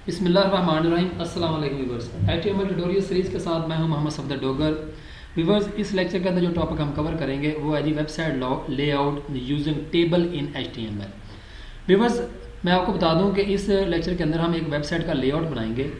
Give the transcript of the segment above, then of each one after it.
बिस्मिल्लाहिर्रहमानिर्रहीम। अस्सलाम वालेकुम व्यूअर्स। HTML ट्यूटोरियल सीरीज़ के साथ मैं हूं मोहम्मद सफदर डोगर। व्यूअर्स, इस लेक्चर के अंदर जो टॉपिक हम कवर करेंगे वो है जी website layout using table in HTML। Viewers, मैं आपको बता दूं कि इस लेक्चर के अंदर हम एक वेबसाइट का लेआउट बनाएंगे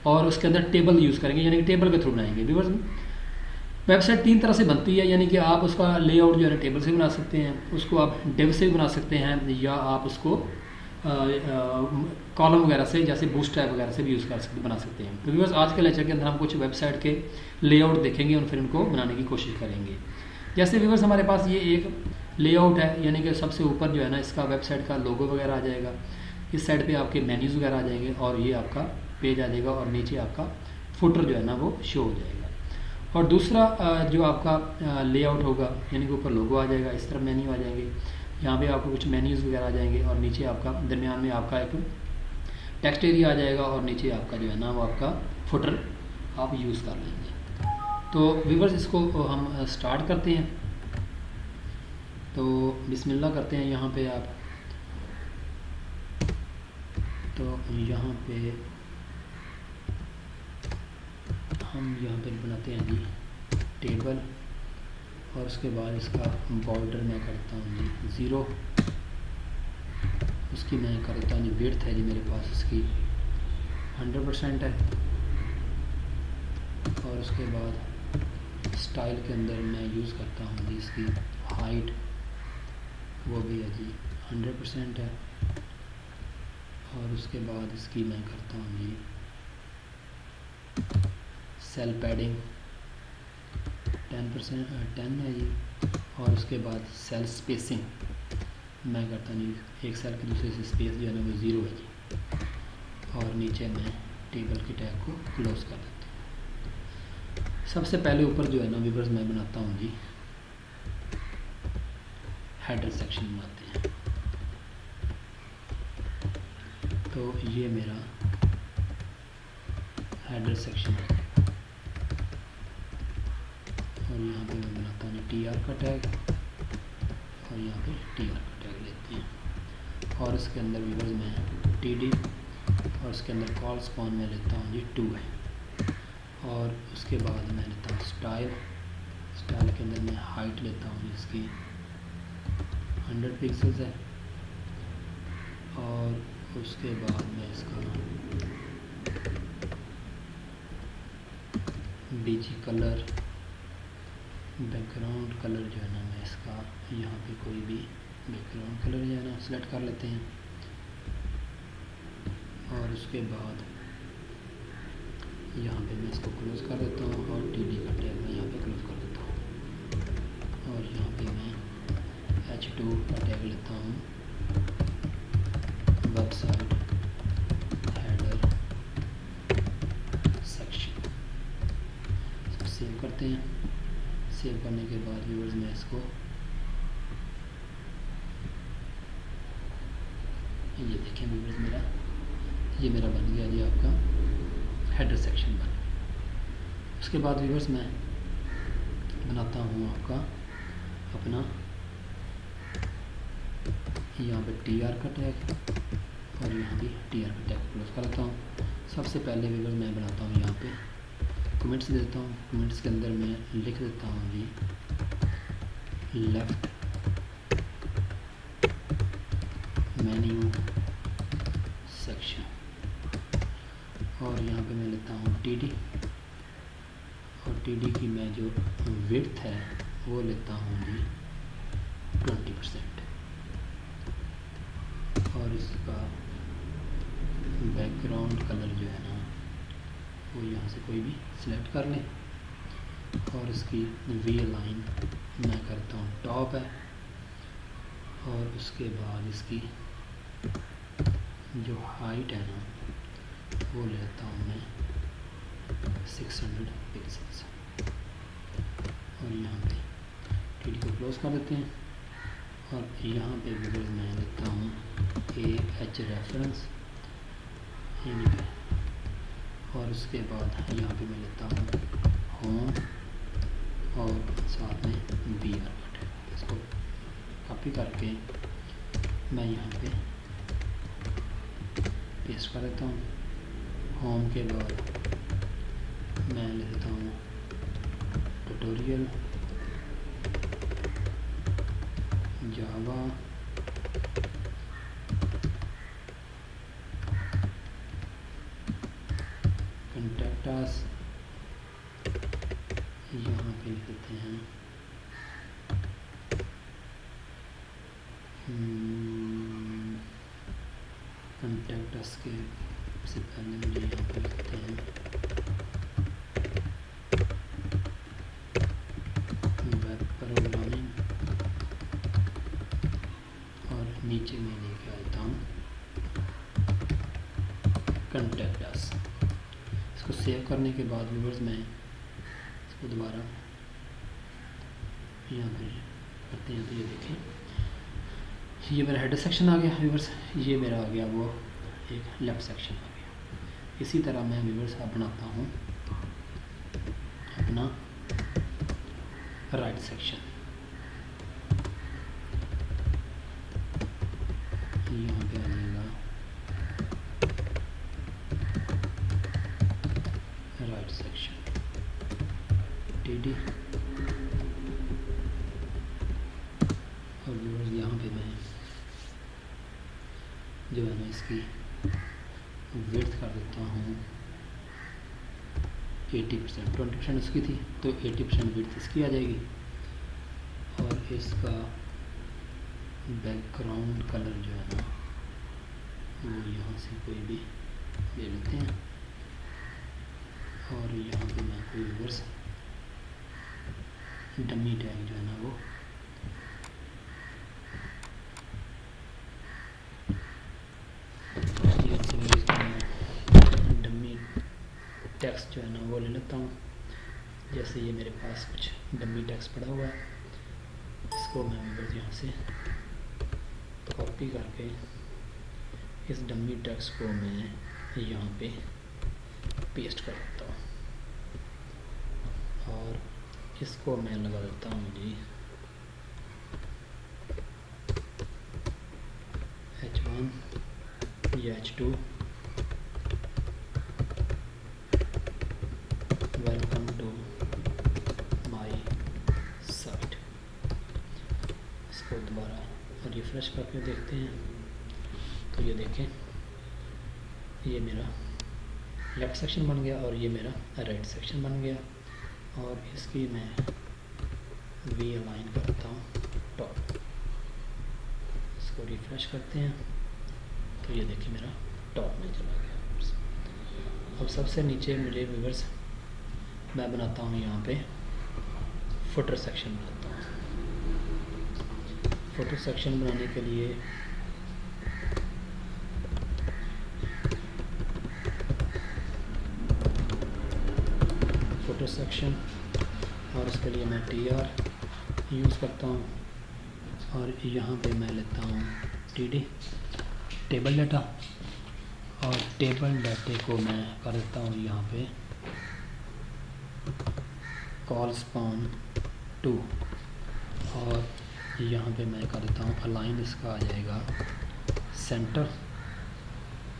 और उसके अंदर टेबल यूज़ करेंगे, यानी कि टेबल के थ्रू बनाएंगे। व्यूअर्स, वेबसाइट तीन तरह से बनती है, यानी कि आप उसका लेआउट जो है टेबल से बना सकते हैं, उसको आप डिव से भी बना सकते हैं, या आप उसको कॉलम वगैरह से जैसे बूटस्ट्रैप वगैरह से भी यूज़ कर सकते बना सकते हैं। तो व्यूअर्स, आज के लेक्चर के अंदर हम कुछ वेबसाइट के लेआउट देखेंगे और फिर इनको बनाने की कोशिश करेंगे। जैसे व्यूअर्स, हमारे पास ये एक लेआउट है, यानी कि सबसे ऊपर जो है ना इसका वेबसाइट का लोगो वगैरह आ जाएगा, इस साइड पे आपके मेन्यूज़ वगैरह आ जाएंगे और ये आपका पेज आ जाएगा और नीचे आपका फुटर जो है ना वो शो हो जाएगा। और दूसरा जो आपका लेआउट होगा, यानी कि ऊपर लोगो आ जाएगा, इस तरफ मेन्यू आ जाएंगे, यहाँ पे आपको कुछ मेन्यूज़ वगैरह आ जाएंगे और नीचे आपका दरमियान में आपका एक टेक्स्ट एरिया आ जाएगा और नीचे आपका जो है ना वो आपका फुटर आप यूज़ कर लेंगे। तो व्यूअर्स, इसको हम स्टार्ट करते हैं। तो बिस्मिल्लाह करते हैं यहाँ पे आप। तो यहाँ पे हम यहाँ पे बनाते हैं जी टेबल, और उसके बाद इसका बॉर्डर मैं करता हूँ जी 0, उसकी मैं करता हूँ जी विड्थ है जी मेरे पास इसकी 100% है। और उसके बाद स्टाइल के अंदर मैं यूज़ करता हूँ जी इसकी हाइट, वो भी है जी 100% है। और उसके बाद इसकी मैं करता हूँ जी सेल पैडिंग 10% है जी। और उसके बाद सेल स्पेसिंग मैं करता हूँ जी एक सेल के दूसरे से स्पेस जो है ना वो 0 है जी। और नीचे मैं टेबल के टैग को क्लोज कर देता हूँ। सबसे पहले ऊपर जो है ना व्यूअर्स मैं बनाता हूँ जी हेडर सेक्शन बनाते हैं। तो ये मेरा हेडर सेक्शन है और यहाँ पे मैं बनाता हूँ TR का टैग और यहाँ पे TR का टैग लेते हैं। और इसके अंदर व्यूअर्स मैं TD और उसके अंदर कॉल स्पॉन में लेता हूँ जी 2 है। और उसके बाद मैं लेता हूँ स्टाइल के अंदर मैं हाइट लेता हूँ इसकी 100 पिक्सल्स है। और उसके बाद मैं इसका BG कलर बैकग्राउंड कलर जो है ना मैं इसका यहाँ पे कोई भी बैकग्राउंड कलर जो है ना सेलेक्ट कर लेते हैं। और उसके बाद यहाँ पे मैं इसको क्लोज कर देता हूँ और TD का टैग मैं यहाँ पे क्लोज कर देता हूँ। और यहाँ पे मैं H2 का टैग लेता हूँ वेबसाइट हेडर सेक्शन। सेव करते हैं। सेव करने के बाद व्यूअर्स मैं इसको ये देखें व्यूअर्स ये मेरा बन गया जी आपका हेडर सेक्शन बन गया। उसके बाद व्यूअर्स मैं बनाता हूँ आपका अपना यहाँ पे TR का टैग और यहाँ भी TR का टैग क्लोज कर लेता हूँ। सबसे पहले व्यूअर्स मैं बनाता हूँ यहाँ पे कमेंट्स देता हूँ। कमेंट्स के अंदर मैं लिख देता हूँ जी लेफ़्ट मेन्यू सेक्शन। और यहाँ पे मैं लेता हूँ TD और TD की मैं जो विड्थ है वो लेता हूँ जी 20%। और इसका बैकग्राउंड कलर जो है ना वो यहाँ से कोई भी सिलेक्ट कर लें। और इसकी वी लाइन मैं करता हूँ टॉप है। और उसके बाद इसकी जो हाइट है ना वो लेता हूँ मैं 600 पिक्सल्स। और यहाँ पे TD को क्लोज कर देते हैं। और यहाँ पे व्यूअर्स मैं लेता हूँ AH रेफरेंस यानी कि। और उसके बाद यहाँ पे मैं लेता हूँ होम और साथ में BR का टैग। इसको कॉपी करके मैं यहाँ पे पेस्ट कर देता हूँ। होम के बाद मैं लेता हूँ ट्यूटोरियल जावा कॉन्टैक्ट अस, यहाँ पे लिख देते हैं कॉन्टैक्ट अस के से पहले मुझे यहाँ पे लिखते हैं वेब प्रोग्रामिंग और नीचे मैं लेके आता हूँ कॉन्टैक्ट अस। इसको सेव करने के बाद व्यूअर्स मैं इसको दोबारा यहाँ पे करते हैं तो ये देखें ये मेरा हेडर सेक्शन आ गया व्यूअर्स, ये मेरा आ गया वो एक लेफ्ट सेक्शन आ गया। इसी तरह मैं व्यूअर्स अब बनाता हूँ अपना राइट सेक्शन। यहाँ पे आ जाएगा राइट सेक्शन टीडी और व्यूअर्स यहाँ पे मैं जो है ना इसकी विड्थ कर देता हूँ 80%, 20% इसकी थी तो 80% विड्थ इसकी आ जाएगी। और इसका बैकग्राउंड कलर जो है ना वो यहाँ से कोई भी ले लेते हैं और यहाँ पे मैं कोई व्यूअर्स डमी टैग जो है ना वो डमी टेक्स्ट जो है ना वो ले लेता हूँ। जैसे ये मेरे पास कुछ डमी टेक्स्ट पड़ा हुआ है, इसको मैं बस यहाँ से कॉपी करके इस डमी टेक्स्ट को मैं यहाँ पे पेस्ट कर देता हूँ और इसको मैं लगा देता हूँ जी H1 या H2 welcome to my site. इसको दोबारा रिफ्रेश करके देखते हैं तो ये देखें ये मेरा लेफ्ट सेक्शन बन गया और ये मेरा राइट सेक्शन बन गया। और इसकी मैं वी अलाइन करता हूँ टॉप, इसको रिफ्रेश करते हैं तो ये देखिए मेरा टॉप में चला गया। अब सबसे नीचे मुझे व्यूअर्स मैं बनाता हूँ यहाँ पे फुटर सेक्शन बनाता हूँ। फुटर सेक्शन बनाने के लिए फुटर सेक्शन और इसके लिए मैं TR यूज़ करता हूँ और यहाँ पे मैं लेता हूँ TD टेबल डाटा और टेबल डाटे को मैं कर देता हूँ यहाँ पे कॉलस्पॉन टू और यहाँ पे मैं कर देता हूँ अलाइन, इसका आ जाएगा सेंटर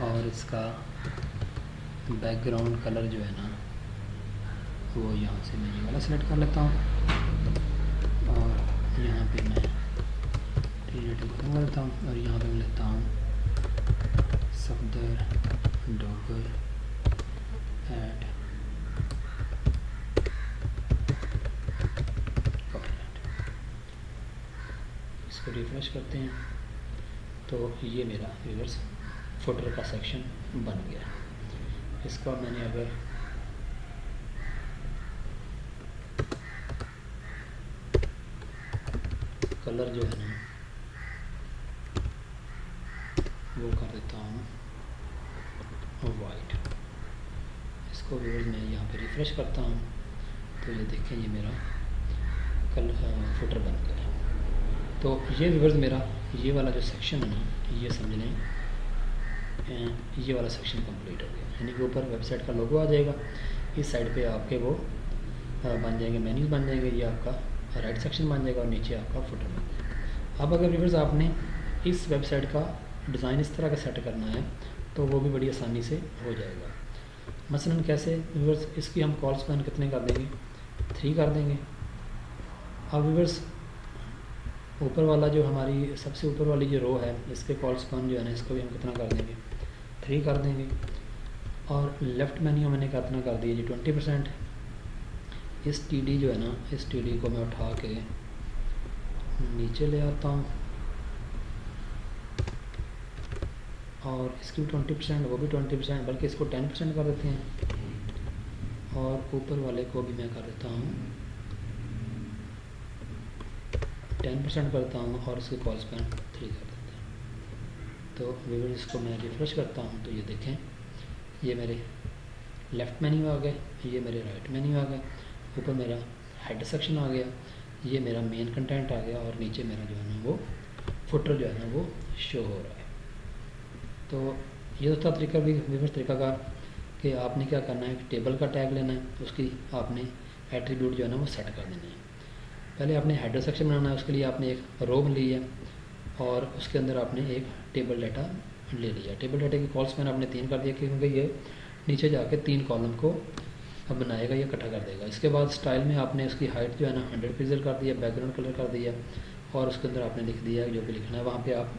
और इसका बैकग्राउंड कलर जो है ना वो यहाँ से मैं ये वाला सेलेक्ट कर लेता हूँ और यहाँ पे मैं टी खत्म कर देता हूँ और यहाँ पे मैं लेता हूँ सफदर डॉगर ऐड इसको रिफ्रेश करते हैं तो ये मेरा व्यूअर्स फुटर का सेक्शन बन गया। इसका मैंने अगर कलर जो है ना वो कर देता हूँ वाइट, इसको व्यूअर्स मैं यहाँ पे रिफ्रेश करता हूँ तो ये देखें ये मेरा कलर फुटर बन गया। तो ये व्यूअर्स मेरा ये वाला जो सेक्शन है ना ये समझ लें ये वाला सेक्शन कंप्लीट हो गया, यानी कि ऊपर वेबसाइट का लोगो आ जाएगा, इस साइड पे आपके वो बन जाएंगे मेन्यूज़ बन जाएंगे, ये आपका राइट सेक्शन बन जाएगा और नीचे आपका फुटर बन जाएगा। अब अगर व्यूअर्स आपने इस वेबसाइट का डिज़ाइन इस तरह का सेट करना है तो वो भी बड़ी आसानी से हो जाएगा। मसलन कैसे व्यूअर्स, इसकी हम कॉल स्पैन कितने कर देंगे, 3 कर देंगे। अब व्यूअर्स ऊपर वाला जो हमारी सबसे ऊपर वाली जो रो है, इसके कॉल स्पैन जो है ना, इसको भी हम कितना कर देंगे, 3 कर देंगे। और लेफ़्ट मेन्यू मैंने कितना कर दिया जी, 20%। इस टी जो है ना, इस टी को मैं उठा के नीचे ले आता हूँ और इसकी भी 20%, वो भी 20%, बल्कि इसको 10% कर देते हैं। और ऊपर वाले को भी मैं कर देता हूँ 10% करता हूँ और इसके कॉल स्पैन 3 कर देते हैं। तो व्यूअर इसको मैं रिफ़्रेश करता हूँ तो ये देखें, ये मेरे लेफ़्ट मेन्यू आ गए, ये मेरे राइट मेन्यू आ गए, ऊपर मेरा हेड सेक्शन आ गया, ये मेरा मेन कंटेंट आ गया और नीचे मेरा जो है ना वो फुटर जो है ना वो शो हो रहा है। तो ये तो था तरीका भी व्यूअर्स, तरीकाकार कि आपने क्या करना है, एक टेबल का टैग लेना है, उसकी आपने एट्रीब्यूट जो है ना वो सेट कर देना है। पहले आपने हेडर सेक्शन बनाना है, उसके लिए आपने एक रो ली है और उसके अंदर आपने एक टेबल डाटा ले लिया। टेबल डाटा की कॉल स्पैन आपने 3 कर दिया, क्योंकि ये नीचे जाके 3 कॉलम को बनाएगा, ये इकट्ठा कर देगा। इसके बाद स्टाइल में आपने उसकी हाइट जो है ना 100 पिक्सल कर दिया, बैकग्राउंड कलर कर दिया और उसके अंदर आपने लिख दिया जो भी लिखना है। वहाँ पे आप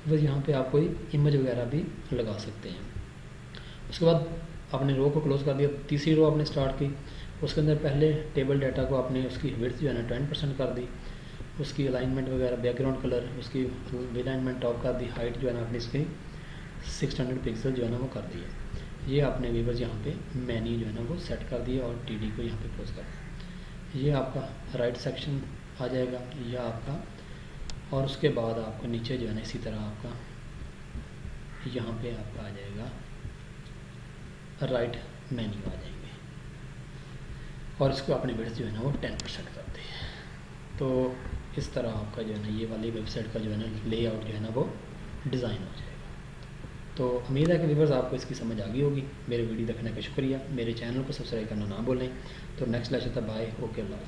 बस यहाँ पे आप कोई इमेज वगैरह भी लगा सकते हैं। उसके बाद आपने रो को क्लोज़ कर दिया, तीसरी रो आपने स्टार्ट की, उसके अंदर पहले टेबल डाटा को आपने उसकी विड्थ जो है ना 20% कर दी, उसकी अलाइनमेंट वगैरह, बैकग्राउंड कलर, उसकी अलाइनमेंट ऑफ कर दी, हाइट जो है ना आपने इसकी 600 पिक्सल जो है ना वो कर दी है। ये आपने व्यूअर्स यहाँ पे मेन्यू जो है ना वो सेट कर दिया और टी को यहाँ पे क्लोज कर दिया। ये आपका राइट सेक्शन आ जाएगा, यह आपका, और उसके बाद आपको नीचे जो है ना इसी तरह आपका यहाँ पे आपका आ जाएगा राइट मेन्यू आ जाएंगे और इसको अपनी विड्थ जो है ना वो 10% कर दी। तो इस तरह आपका जो है ना ये वाली वेबसाइट का जो है ना लेआउट जो है ना वो डिज़ाइन हो जाएगा। तो उम्मीद है कि व्यूअर्स आपको इसकी समझ आ गई होगी। मेरे वीडियो देखने का शुक्रिया। मेरे चैनल को सब्सक्राइब करना ना भूलें। तो नेक्स्ट लेक्चर तक बाय, ओके, अल्लाह।